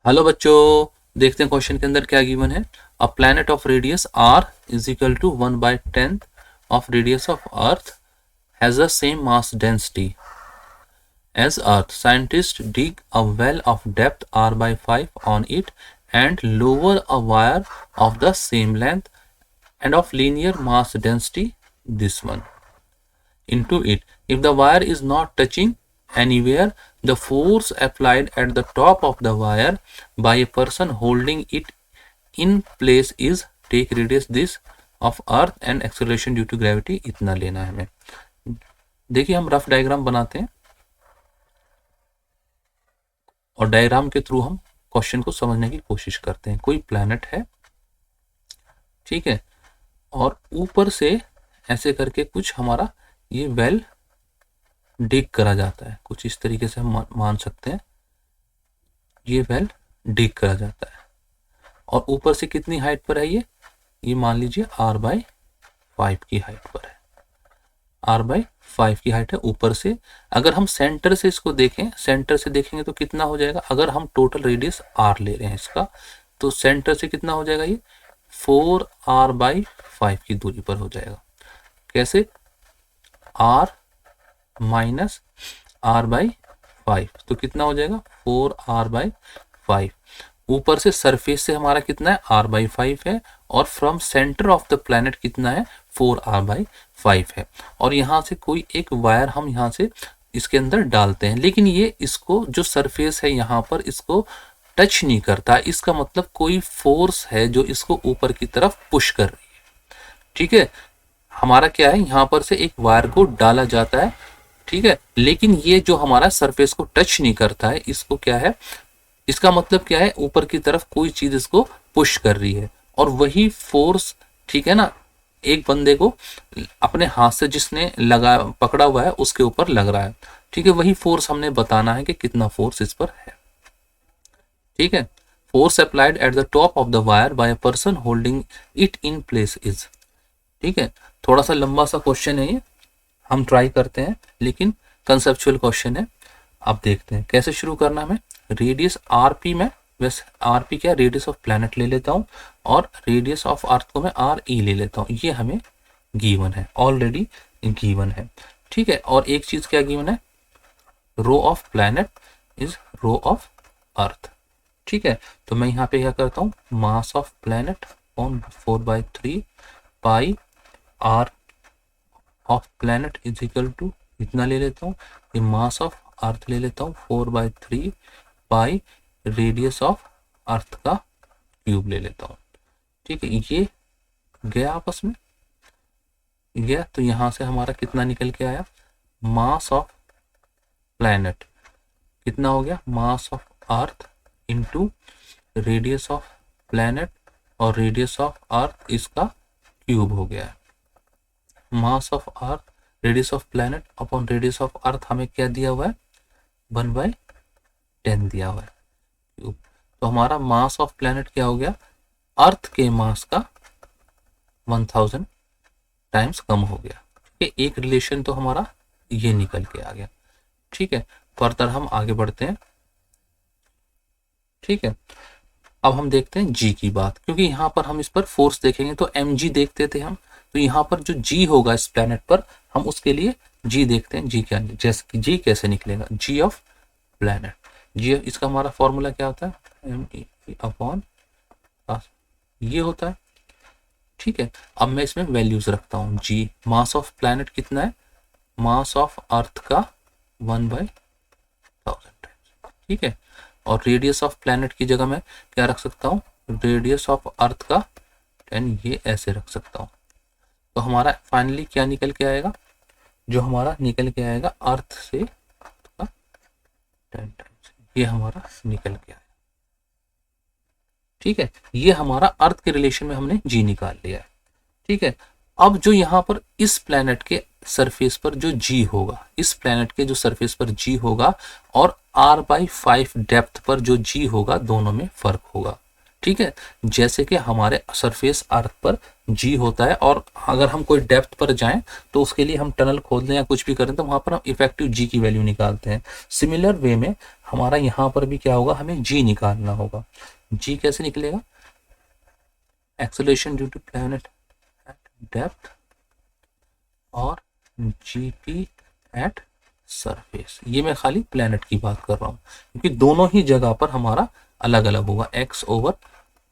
Hello बच्चों, देखते हैं क्वेश्चन के अंदर क्या गिवन है। A planet of radius r is equal to 1/10 of radius of earth has the same mass density as Earth. Scientists dig a well of depth r/5 on it and lower a wire of the same length and of linear mass density, this one, into it. If the wire is not touching anywhere, the force applied at the top of the wire by a person holding it in place is, take radius this of earth and acceleration due to gravity, इतना लेना है हमें। देखिए हम rough diagram बनाते हैं और diagram के थ्रू हम क्वेश्चन को समझने की कोशिश करते हैं। कोई प्लैनेट है, ठीक है, और ऊपर से ऐसे करके कुछ हमारा ये वेल डिग करा जाता है। कुछ इस तरीके से हम मान सकते हैं, ये वेल डिग करा जाता है और ऊपर से कितनी हाइट पर है ये मान लीजिए r/5 की हाइट पर है। r/5 की हाइट है ऊपर से। अगर हम सेंटर से इसको देखें, सेंटर से देखेंगे तो कितना हो जाएगा। अगर हम टोटल रेडियस r ले रहे हैं इसका, तो सेंटर से कितना हो जाएगा, ये 4r/5 की दूरी पर हो जाएगा। कैसे, r माइनस r/5, तो कितना हो जाएगा 4r/5। ऊपर से सरफेस से हमारा कितना है, r/5 है, और from centre of the planet कितना है, 4r/5 है। और यहाँ से कोई एक वायर हम यहाँ से इसके अंदर डालते हैं, लेकिन ये इसको जो सरफेस है यहाँ पर इसको टच नहीं करता। इसका मतलब कोई फोर्स है जो इसको ऊपर की तरफ पुश कर रही है। ठीक है, हमारा क्या है, यहाँ पर से एक वायर को डाला जाता है, ठीक है, लेकिन ये जो हमारा सरफेस को टच नहीं करता है, इसको क्या है, इसका मतलब क्या है, ऊपर की तरफ कोई चीज इसको पुश कर रही है। और वही फोर्स, ठीक है ना, एक बंदे को अपने हाथ से जिसने लगा पकड़ा हुआ है उसके ऊपर लग रहा है। ठीक है, वही फोर्स हमने बताना है कि कितना फोर्स इस पर है। ठीक है, force applied at the top of the wire by a person holding it in place is. ठीक है, थोड़ा सा लंबा सा क्वेश्चन है ये, हम ट्राई करते हैं, लेकिन कंसेप्चुअल क्वेश्चन है। अब देखते हैं कैसे शुरू करना है। रेडियस आरपी में, वैसे आरपी क्या, रेडियस ऑफ प्लैनेट ले लेता हूँ, और रेडियस ऑफ अर्थ को मैं आर ई ले लेता हूँ। ये हमें गिवन है, ऑलरेडी गिवन है। ठीक है, और एक चीज क्या गिवन है, rho of planet is rho of earth. ठीक है, तो मैं यहाँ पे क्या करता हूँ, mass of planet on 4/3 pi r of planet is equal to, इतना ले लेता हूँ। ये मास ऑफ अर्थ ले लेता हूँ 4/3 पाई रेडियस ऑफ अर्थ का क्यूब ले लेता हूँ। ठीक है, ये गया आपस में गया, तो यहां से हमारा कितना निकल के आया, मास ऑफ प्लैनेट कितना हो गया, mass of earth into radius of planet, और रेडियस ऑफ अर्थ इसका क्यूब हो गया है। Mass of earth, radius of planet upon radius of अर्थ हमें क्या दिया हुआ है, 1/10 दिया हुआ है क्यूब। तो हमारा मास ऑफ प्लैनेट क्या हो गया, अर्थ के मास का 1000 टाइम्स कम हो गया। ठीक है, एक रिलेशन तो हमारा ये निकल के आ गया। ठीक है, फर्दर हम आगे बढ़ते हैं। ठीक है, अब हम देखते हैं जी की बात, क्योंकि यहाँ पर हम इस पर फोर्स देखेंगे तो mg देखते थे हम, तो यहाँ पर जो जी होगा इस प्लैनेट पर, हम उसके लिए जी देखते हैं। जी क्या, जैसे कि जी कैसे निकलेगा, जी ऑफ प्लैनेट, जी इसका हमारा फॉर्मूला क्या होता है, m अपॉन ये होता है। ठीक है, अब मैं इसमें वैल्यूज रखता हूँ। जी, मास ऑफ प्लैनेट कितना है, मास ऑफ अर्थ का 1/1000 टाइम्स। ठीक है, और रेडियस ऑफ प्लैनेट की जगह मैं क्या रख सकता हूँ, रेडियस ऑफ अर्थ का 10, ये ऐसे रख सकता हूँ। तो हमारा फाइनली क्या निकल के आएगा, जो हमारा निकल के आएगा अर्थ से 10 टाइम्स, ये हमारा निकल के आएगा। ठीक है, ये हमारा अर्थ के रिलेशन में हमने जी निकाल लिया है। ठीक है, अब जो यहाँ पर इस प्लैनेट के सरफेस पर जो जी होगा, इस प्लैनेट के जो सरफेस पर जी होगा और r/5 डेप्थ पर जो जी होगा, दोनों में फर्क होगा। ठीक है, जैसे कि हमारे सरफेस अर्थ पर जी होता है, और अगर हम कोई डेप्थ पर जाएं तो उसके लिए हम टनल खोद लें या कुछ भी करें तो वहां पर हम इफेक्टिव जी की वैल्यू निकालते हैं। सिमिलर वे में हमारा यहाँ पर भी क्या होगा, हमें जी निकालना होगा। जी कैसे निकलेगा, acceleration due to planet at depth और जीपी एट सरफेस। ये मैं खाली प्लैनेट की बात कर रहा हूँ क्योंकि दोनों ही जगह पर हमारा अलग अलग होगा। एक्स ओवर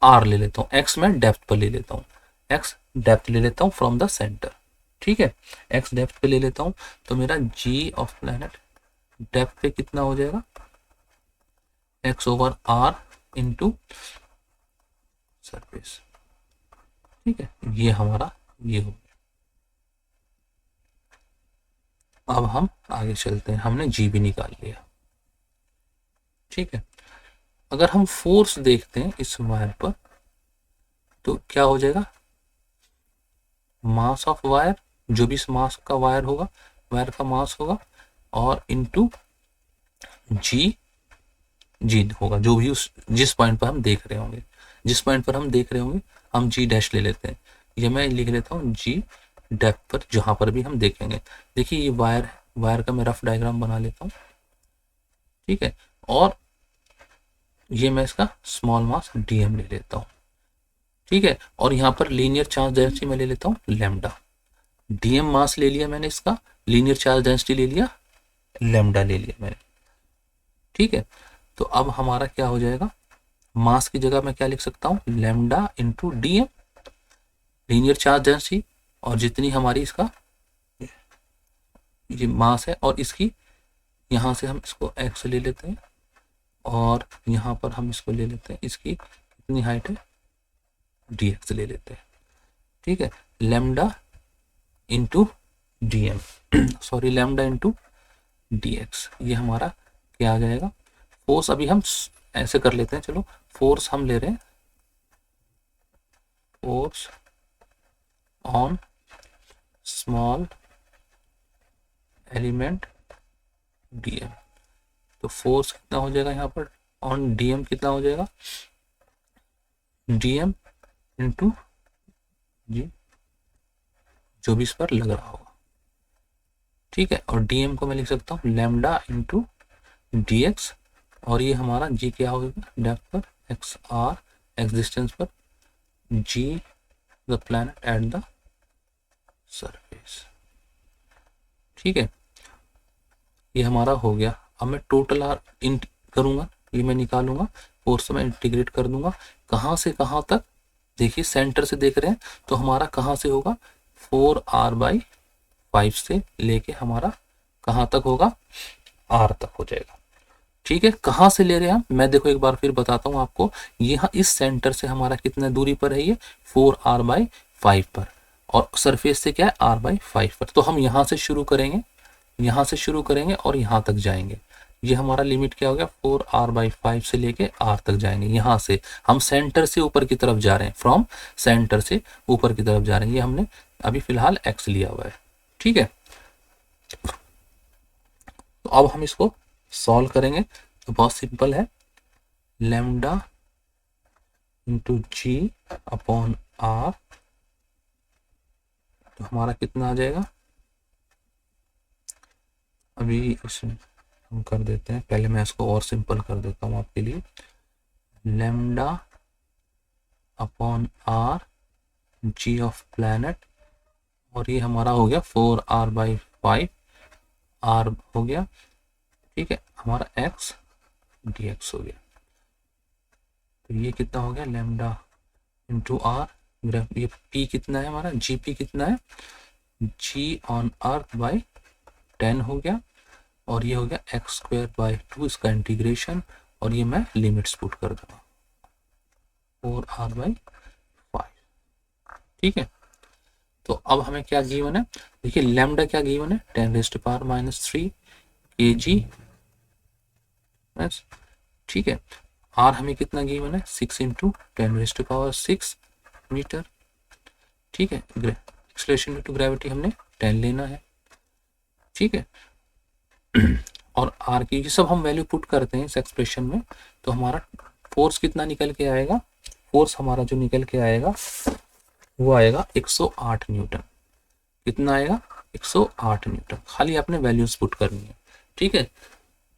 आर ले लेता हूँ, एक्स मैं डेप्थ पर ले लेता हूँ, एक्स डेप्थ ले लेता हूँ फ्रॉम द सेंटर। ठीक है, एक्स डेप्थ पे ले लेता हूँ तो मेरा जी ऑफ प्लैनेट डेप्थ पे कितना हो जाएगा, x over r into surface. ठीक है, ये हमारा ये हो गया। अब हम आगे चलते हैं, हमने जी भी निकाल लिया। ठीक है, अगर हम फोर्स देखते हैं इस वायर पर तो क्या हो जाएगा, मास ऑफ वायर, जो भी इस मास का वायर होगा, वायर का मास होगा, और इनटू जी, जी होगा जो भी उस जिस पॉइंट पर हम देख रहे होंगे, जिस पॉइंट पर हम देख रहे होंगे हम जी डैश ले लेते हैं। ये मैं लिख लेता हूँ जी डेप्थ पर जहां पर भी हम देखेंगे। देखिए ये वायर है, वायर का मैं रफ डायग्राम बना लेता हूँ। ठीक है, और ये मैं इसका स्मॉल मास डीएम ले लेता हूँ। ठीक है, और यहाँ पर लीनियर चार्ज डेंसिटी मैं ले लेता हूँ लैम्डा। डीएम मास ले लिया मैंने इसका, लीनियर चार्ज डेंसिटी ले लिया, लैम्डा ले लिया मैंने। ठीक है, तो अब हमारा क्या हो जाएगा, मास की जगह मैं क्या लिख सकता हूँ, lambda into DM, linear charge density, और जितनी हमारी इसका ये मास है, और इसकी यहाँ से हम इसको एक्स ले लेते हैं, और यहाँ पर हम इसको ले लेते हैं, इसकी कितनी हाइट है, dx ले लेते हैं। ठीक है, lambda into d m, sorry lambda into dx, ये हमारा क्या आ जाएगा। फोर्स अभी हम ऐसे कर लेते हैं, चलो फोर्स हम ले रहे हैं, force on small element dm, तो फोर्स कितना हो जाएगा यहाँ पर ऑन dm, कितना हो जाएगा, dm इंटू जी जो भी इस पर लग रहा होगा। ठीक है, और dm को मैं लिख सकता हूँ लैम्डा इंटू dx, और ये हमारा g क्या होगा, डेप्थ पर एक्स आर, एक्स डिस्टेंस पर g the planet at the surface. ठीक है, ये हमारा हो गया। अब मैं टोटल आर इंट करूंगा, ये मैं निकालूंगा, फोर्स में इंटीग्रेट कर दूंगा, कहाँ से कहाँ तक, देखिए सेंटर से देख रहे हैं तो हमारा कहाँ से होगा, 4r/5 से लेके हमारा कहाँ तक होगा, r तक हो जाएगा। ठीक है, कहाँ से ले रहे हैं हम, मैं देखो एक बार फिर बताता हूँ आपको, यहाँ इस सेंटर से हमारा कितना दूरी पर है, ये 4r/5 पर, और सरफेस से क्या है, r/5 पर। तो हम यहाँ से शुरू करेंगे, यहाँ से शुरू करेंगे और यहाँ तक जाएंगे। ये हमारा लिमिट क्या हो गया, 4r/5 से लेके r तक जाएंगे। यहाँ से हम सेंटर से ऊपर की तरफ जा रहे हैं, फ्रॉम सेंटर से ऊपर की तरफ जा रहे हैं। ये हमने अभी फिलहाल x लिया हुआ है। ठीक है, तो अब हम इसको सॉल्व करेंगे, तो बहुत सिंपल है, lambda into g upon r, तो हमारा कितना आ जाएगा, अभी इसमें हम कर देते हैं, पहले मैं इसको और सिंपल कर देता हूँ आपके लिए, lambda upon R G of planet, और ये हमारा हो गया 4r/5, आर हो गया। ठीक है, हमारा x dx हो गया, तो ये कितना हो गया, लैम्डा इंटू आर, ये p कितना है हमारा, gp कितना है, g ऑन अर्थ बाई 10 हो गया, और ये हो गया x²/2 इसका इंटीग्रेशन, और ये मैं लिमिट्स पुट कर दूंगा 4r/5। ठीक है, तो अब हमें क्या गिवन है, देखिए लैम्डा क्या गिवन है, 10⁻³ kg। ठीक है, आर हमें कितना गिवन है, 6 × 10⁻6 मीटर। ठीक है, एक्सेलरेशन ड्यू टू ग्रेविटी हमने 10 लेना है। ठीक है, और आर की ये सब हम वैल्यू पुट करते हैं इस एक्सप्रेशन में, तो हमारा फोर्स कितना निकल के आएगा, फोर्स हमारा जो निकल के आएगा वो आएगा 108 न्यूटन। कितना आएगा? 108 न्यूटन। खाली आपने वैल्यूज पुट करनी है, ठीक है।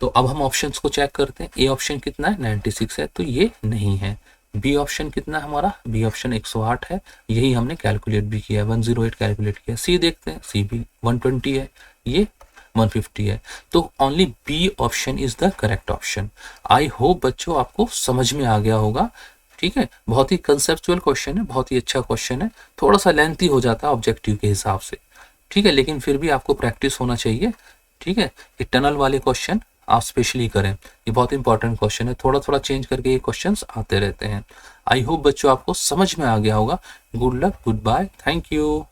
तो अब हम ऑप्शंस को चेक करते हैं। ए ऑप्शन कितना है? 96 है, तो ये नहीं है। बी ऑप्शन कितना है हमारा? बी ऑप्शन 108 है, यही हमने कैलकुलेट भी किया है, 108 कैलकुलेट किया। सी देखते हैं, सी भी 120 है, ये 150 है। तो only b option is the correct option. I hope बच्चों आपको समझ में आ गया होगा, ठीक है। बहुत ही कंसेप्चुअल क्वेश्चन है, बहुत ही अच्छा क्वेश्चन है। थोड़ा सा लेंथी हो जाता है ऑब्जेक्टिव के हिसाब से, ठीक है, लेकिन फिर भी आपको प्रैक्टिस होना चाहिए, ठीक है। ये टनल वाले क्वेश्चन आप स्पेशली करें, ये बहुत इंपॉर्टेंट क्वेश्चन है। थोड़ा थोड़ा चेंज करके ये क्वेश्चंस आते रहते हैं। आई होप बच्चों आपको समझ में आ गया होगा। Good luck, goodbye, thank you.